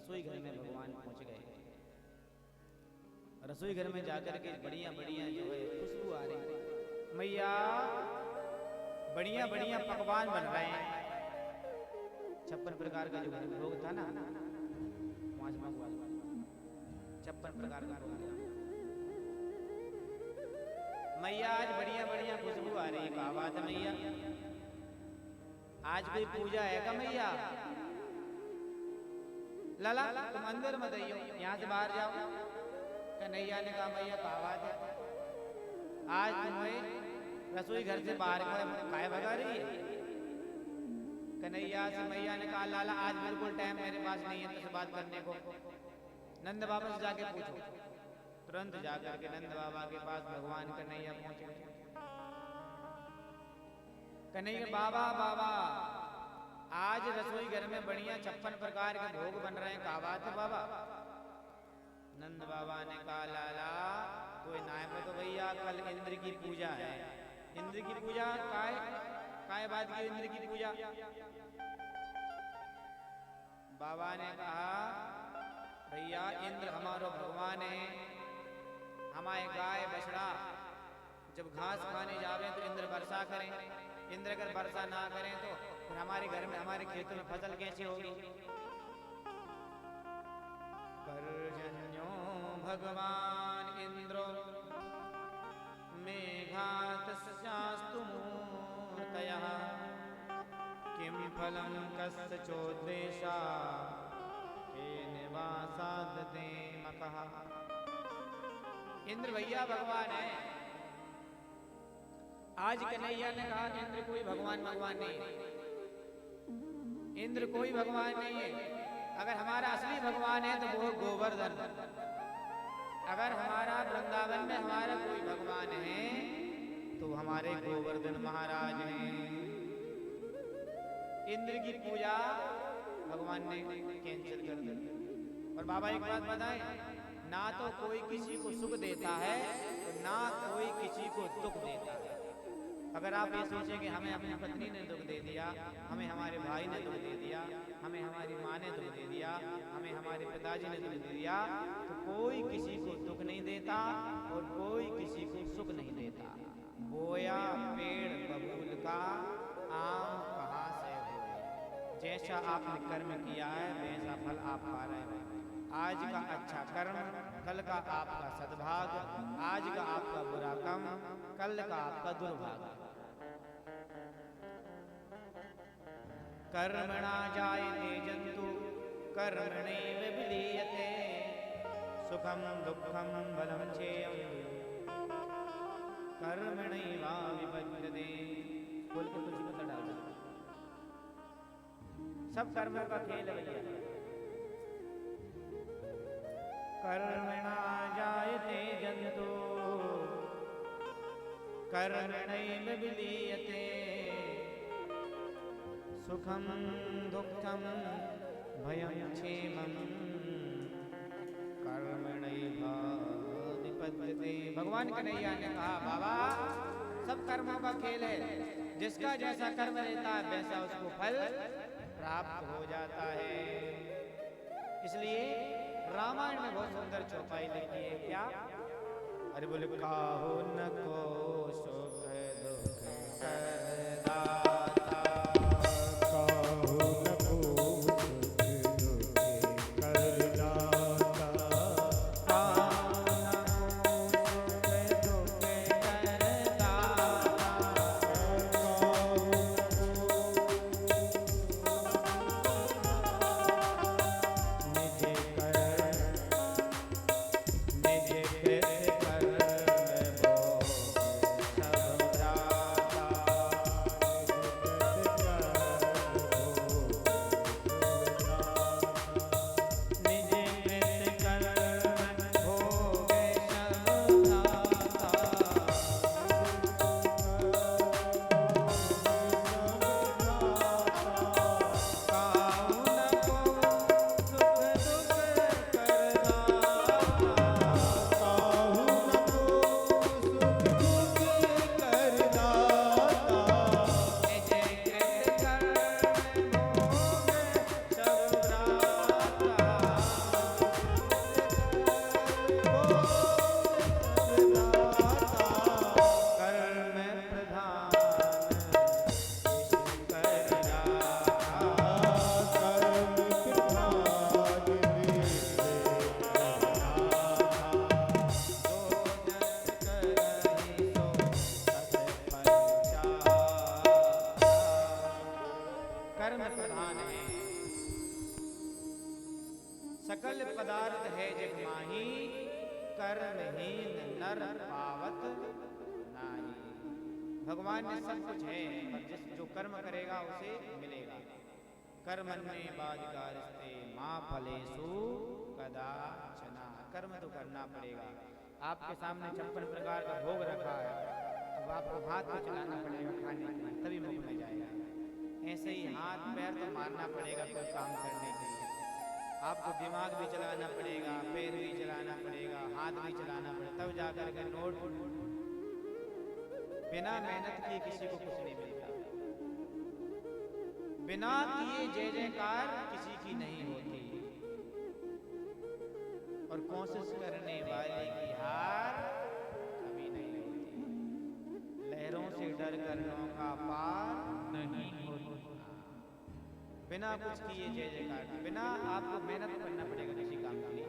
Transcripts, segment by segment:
रसोई घर में भगवान पहुंच गए। रसोई घर में जाकर के बढ़िया बढ़िया जो है खुशबू आ रही, मैया बढ़िया बढ़िया पकवान बन रहे हैं। 56 प्रकार का जो भोग था ना, 56 प्रकार का भोग था। मैया आज बढ़िया बढ़िया खुशबू आ रही है, क्या बात है मैया? आज कोई पूजा है क्या मैया? लाला तुम अंदर मत आइयो, यहाँ से बाहर जाओ। कन्हैया ने कहा मैया क्या बात है, आज तुम्हें रसोई घर से बाहर काय भगा रही है? कन्हैया से मैया ने कहा लाला आज बिल्कुल टाइम मेरे पास नहीं है तुझसे बात करने को, नंद बाबा से जाके पूछो। तुरंत जाकर के नंद बाबा के पास भगवान कन्हैया पहुंचे। कन्हैया बाबा बाबा आज रसोई घर में बढ़िया 56 प्रकार के भोग बन रहे हैं, क्या बात है बाबा? नंद बाबा ने कहा लाला कोई नाय पे तो भैया कल इंद्र की पूजा है। इंद्र की पूजा काय बात की इंद्र की पूजा? बाबा ने कहा भैया इंद्र हमारो भगवान है। हमारे गाय बछड़ा जब घास खाने जावे तो इंद्र वर्षा करें, इंद्र अगर वर्षा ना करें तो फिर हमारे घर में हमारे खेतों में फसल कैसे होगी? पर्जन्यो भगवान इंद्रो मेघातस्यास्तु मूर्तयः किं फलं कस्यचोद्देशा के निवासादते मकः। इंद्र भैया भगवान है। आज कन्हैया ने कहा कि इंद्र कोई भगवान नहीं है, इंद्र कोई भगवान नहीं है। अगर हमारा असली भगवान है तो वो गोवर्धन। अगर हमारा वृंदावन में हमारा कोई भगवान है तो हमारे गोवर्धन महाराज हैं। इंद्र की पूजा भगवान ने कैंसिल कर दी। और बाबा एक बात बताएं, ना तो कोई किसी को सुख देता है तो ना कोई किसी को दुख देता है। अगर आप ये सोचें कि हमें अपनी पत्नी ने दुख दे दिया, हमें हमारे भाई ने दुख दे दिया, हमें हमारी माँ ने दुख दे दिया, हमें हमारे पिताजी ने दुख दे दिया, तो कोई किसी को दुख नहीं देता और कोई किसी को सुख नहीं देता। बोया पेड़ बबूल का आम कहाँ से हो? जैसा आपने कर्म किया है वैसा फल आप पा रहे हैं। आज का अच्छा कर्म कल का आपका सद्भाग, आज का आपका बुरा कर्म कल का आपका दुर्भाग्य। कर्मणा जायते जन्तु कर्मणैव विलीयते सुखम दुःखम बलम चेयम कर्मणैवाविपद्यते। बोल के तुलसी पत्ता डाल दो। सब कर्मों का खेल है भैया। कर्मणा जायते जन्तु कर्मणैव विलीयते सुखम दुःखम भयं क्षेमं कर्मणैवाधिपत्यते। भगवान कन्हैया ने कहा बाबा सब कर्मों का खेल है, जिसका जैसा कर्म लेता है वैसा उसको फल प्राप्त हो जाता है। इसलिए रामायण में बहुत सुंदर चौपाई लिखी है। क्या? अरे बोले काहो न को सुख दुख करदा सकल पदार्थ है जग माही, कर्महीन नर पावत नाही। भगवान ने सब कुछ है, पर जो कर्म करेगा उसे मिलेगा। कर्मण्ये बाधिकारस्ते मां फलेषु कदाचन। कर्म तो करना पड़ेगा। आपके सामने 56 प्रकार का भोग रखा है, अब आपको हाथ तो चलाना पड़ेगा खाने के लिए, तभी मुख में जाएगा। ऐसे ही हाथ पैर तो मारना पड़ेगा कोई काम करने के लिए। आपको दिमाग भी चलाना पड़ेगा, पैर भी चलाना पड़ेगा, हाथ भी चलाना पड़ेगा, तब जाकर के नोट। बिना मेहनत किए किसी को कुछ नहीं मिलता। बिना किए जय जयकार किसी की नहीं होती, और कोशिश करने वाले की हार कभी नहीं होती। लहरों से डर कर नौका पार नहीं होती। बिना कुछ किए जय जयकार, बिना आपको मेहनत करना पड़ेगा किसी काम के लिए,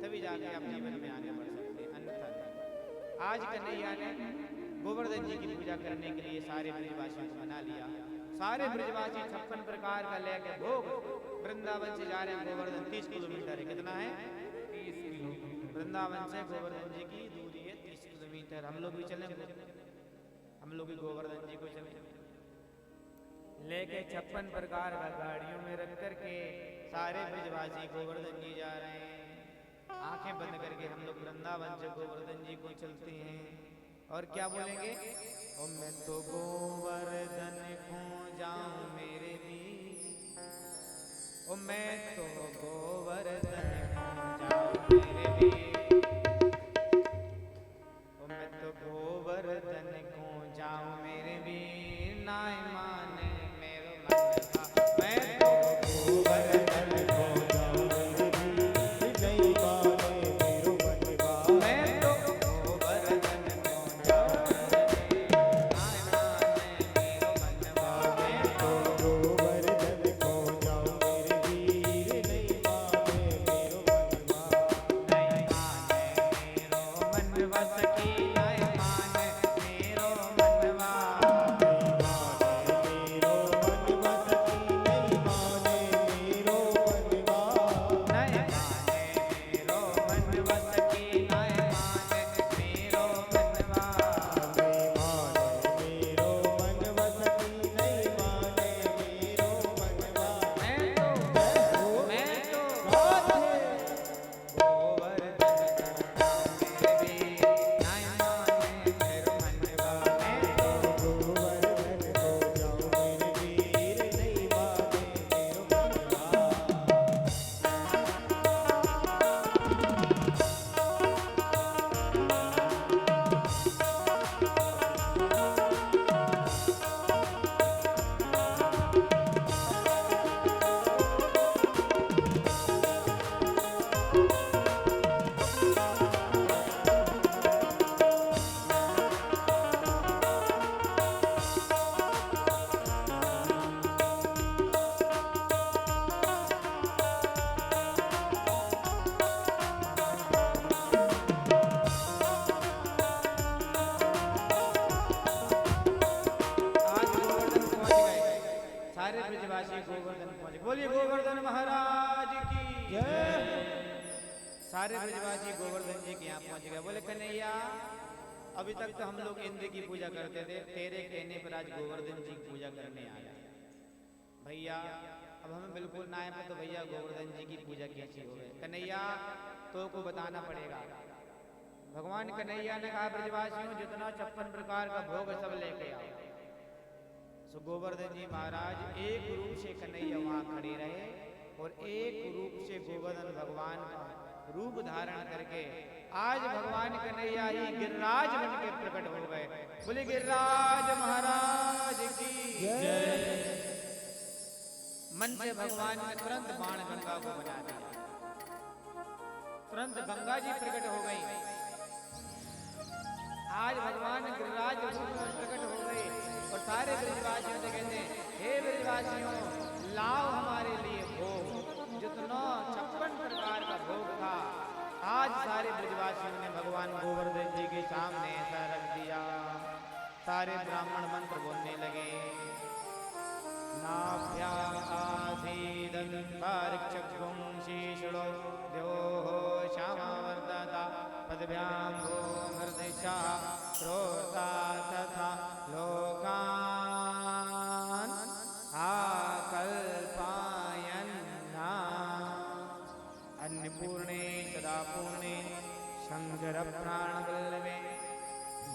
तभी जाके आप जीवन में आगे बढ़ सकते हैं, अन्यथा नहीं। आज कन्हैया ने गोवर्धन जी की पूजा करने के लिए सारे ब्रजवासियों को मना लिया। सारे ब्रजवासी 56 प्रकार का लेके भोग वृंदावन से जा रहे हैं। गोवर्धन 30 किलोमीटर है। कितना है? 30 किलोमीटर। वृंदावन से गोवर्धन जी की दूरी है 30 किलोमीटर। हम लोग भी चलेंगे, हम लोग भी गोवर्धन जी को चले लेके 56 प्रकार का गाड़ियों में रख करके सारे ब्रजवासी गोवर्धन जी जा रहे हैं। आंखें बंद करके हम लोग वृंदावन से गोवर्धन जी को चलते हैं। और क्या बोलेंगे? ओ मैं तो गोवर्धन खो जाऊं मेरे भी, ओ मैं तो गोवर्धन खो जाऊं मेरे भी, ओ मैं तो गोवर्धन खो जाऊं मेरे भी, नाय माने मेरो मन का। मैं तो गोवर्धन खो जाऊं मेरे भी, नहीं माने मेरो मन का। मैं तो गोवर्धन खो जाऊं मेरे भी, नाय माने मेरो मन का। मैं तो गोवर्धन खो जाऊं मेरे भी, नहीं माने मेरो मन का। नहीं माने मेरो मन वस की, नहीं माने मेरो मनवा। सारे ब्रजवासी गोवर्धन पहुंचे। बोलिए गोवर्धन महाराज की जय। सारे ब्रजवासी गोवर्धन जी के यहाँ पहुंच गए। बोले कन्हैया, अभी तक तो हम लोग इंद्र की पूजा करते थे, तेरे कहने पर आज गोवर्धन जी की पूजा करने आया। भैया अब हमें बिल्कुल ना है, तो भैया गोवर्धन जी की पूजा कैसी हो गई? कन्हैया तो को बताना पड़ेगा। भगवान कन्हैया ने कहा, ब्रजवासियों जितना 56 प्रकार का भोग सब लेके आओ। सो गोवर्धन जी महाराज एक रूप से कन्हैया वहाँ खड़े रहे, और एक रूप से गोवर्धन भगवान का रूप धारण करके आज भगवान कन्हैया ही गिरिराज बन के प्रकट हो गए। बोले गिरिराज महाराज की जय। मन से भगवान ने तुरंत बाण गंगा को बना दिया, तुरंत गंगा जी प्रकट हो गई। आज भगवान गिरिराज रूप में प्रकट हो गए, और सारे ब्रजवासियों से कहते हैं, हे ब्रजवासियों लाओ हमारे लिए भोग। जितना 56 प्रकार का भोग था, आज सारे ब्रजवासियों ने भगवान गोवर्धन जी के सामने ऐसा रख दिया। सारे ब्राह्मण मंत्र बोलने लगे। नाभ्या आसीदं पारिक्षभुं शीर्षो पृथिव्यां भूमर्दिशा प्रोक्ता तथा लोकान् आकल्पयन्ना अन्नपूर्णे सदा पूर्णे शंकर प्राणवल्लभे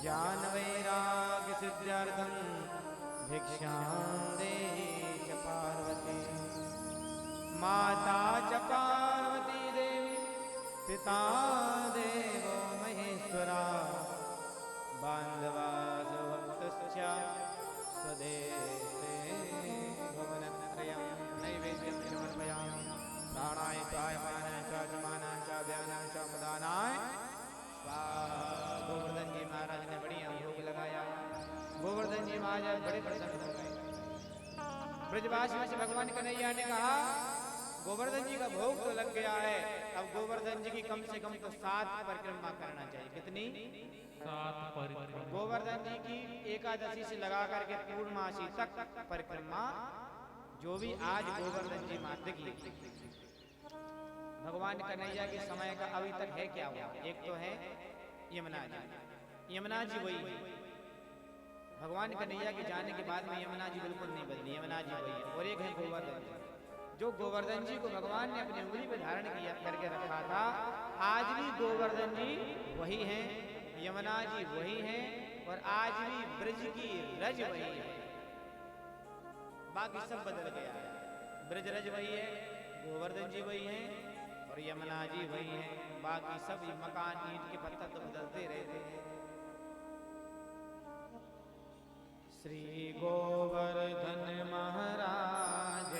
ज्ञानवैराग्य सिद्ध्यर्थं भिक्षां देहि च पार्वती। माता च पार्वती देवी पिता देवो महेश्वरा बान्धवा सुभक्तश्च स्वदेशे भुवनत्रयं नैवेद्यं समर्पयामि। प्राणाय प्रायमानाय च समानाय च व्यानाय च मदानाय स्वाहा। गोवर्धन जी महाराज ने बढ़िया भोग लगाया। गोवर्धन जी महाराज बड़े प्रसन्न हो गए। ब्रजवासी में से भगवान कन्हैया ने कहा गोवर्धन जी का भोग तो लग गया है, अब गोवर्धन जी की कम से कम तो 7 परिक्रमा करना चाहिए। कितनी? 7 परिक्रमा। गोवर्धन जी की एकादशी से लगा करके पूर्णमासी तक परिक्रमा जो भी आज गोवर्धन जी मात्र की भगवान कन्हैया के समय का अभी तक है क्या हुआ? एक तो है यमुना जी। यमुना जी वही भगवान कन्हैया के जाने के बाद में यमुना जी बिल्कुल नहीं बदली, यमुना जी वही है। और एक है गोवर्धन जी, जो गोवर्धन जी को भगवान ने अपनी उंगली पर धारण किया करके रखा था। आज भी गोवर्धन जी वही हैं, यमुना जी वही हैं और आज भी ब्रज की रज वही है। बाकी सब बदल गया है। ब्रज रज वही है, गोवर्धन जी वही हैं और यमुना जी वही हैं। बाकी सब मकान ईंट के पत्थर तो बदलते रहते हैं। श्री गोवर्धन महाराज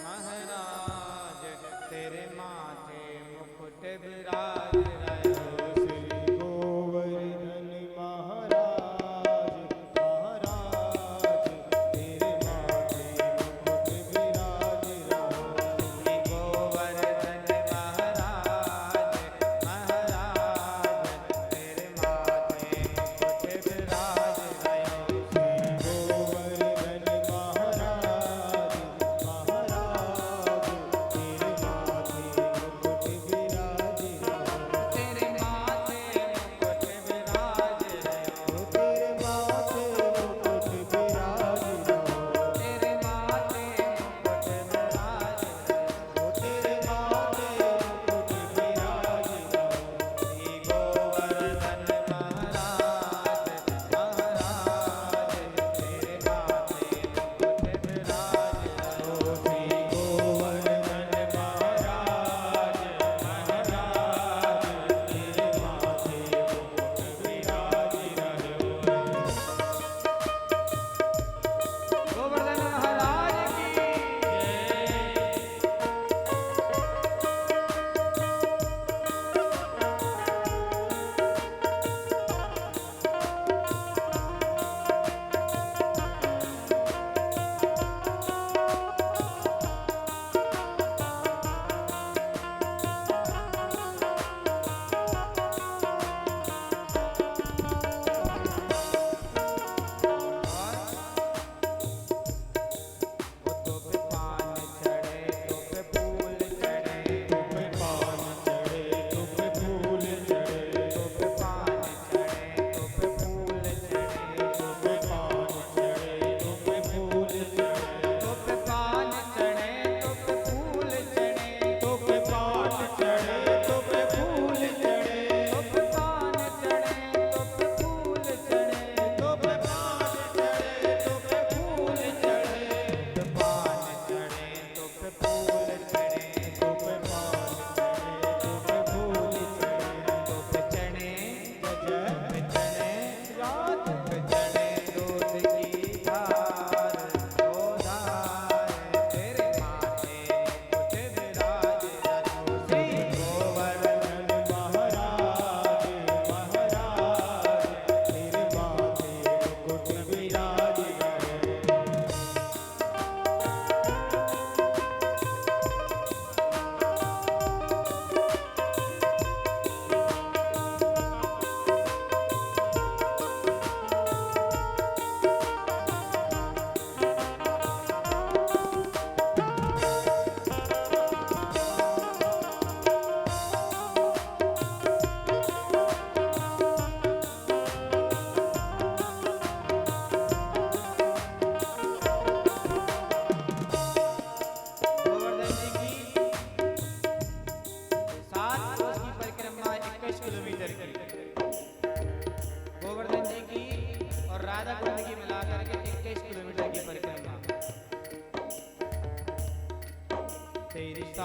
महाराज तेरे माथे मुकुट विराज रहो। श्री गोवर्धन महाराज महाराज तेरे माथे मुकुट विराज रहो। श्री गोवर्धन महाराज महाराज तेरे माथे मुकुट विराज रहो। गोवर्धन महाराज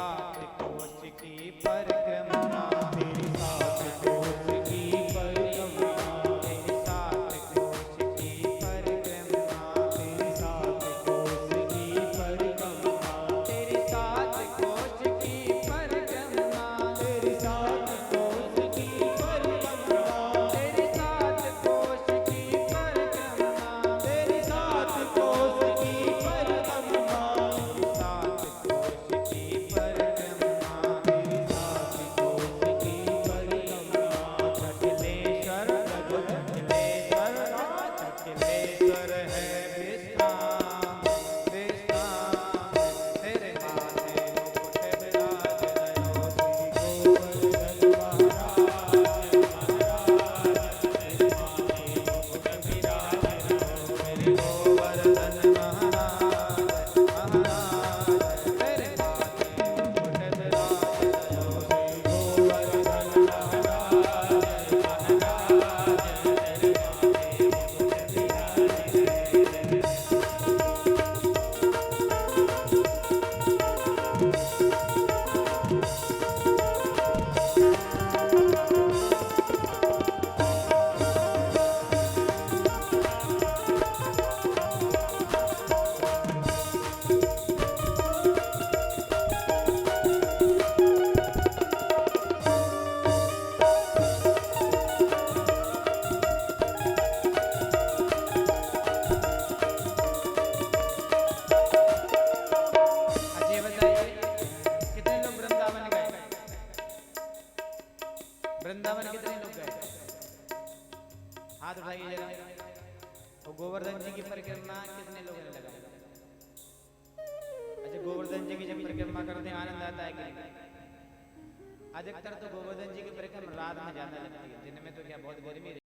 सात कोश की परिक्रमा, तेरी सात कोश की परिक्रमा, तेरी सात कोश की परिक्रमा, तेरी सात कोश की परिक्रमा, तेरी सात कोश की परिक्रमा, तेरी सात कोश की परिक्रमा, तेरी सात कोश की परिक्रमा, तेरी सात कोश की परिक्रमा, सात कोश की परिक्रमा, तेरी सात कोश की परिक्रमा, अखिलेश्वर अखिलेश्वर अखिलेश्वर है विश्राम विश्राम, तेरे माथे मुकुट विराज नयो गोवर्धन महाराज मेरे गोवर्धन महाराज महाराज, तेरे माथे मुकुट विराज नयो गोवर्धन महाराज अच्छा ये बताइए कितने लोग वृंदावन गए? वृंदावन कितने लोग गए? हाथ उठाइए जरा। तो गोवर्धन जी की परिक्रमा कितने लोगों ने लगाई? अच्छा गोवर्धन जी की जब परिक्रमा करते हैं आनंद आता है कि नहीं? अधिकतर तो गोवर्धन जी की परिक्रमा रात में ज्यादा लगती है, दिन में तो क्या बहुत गर्मी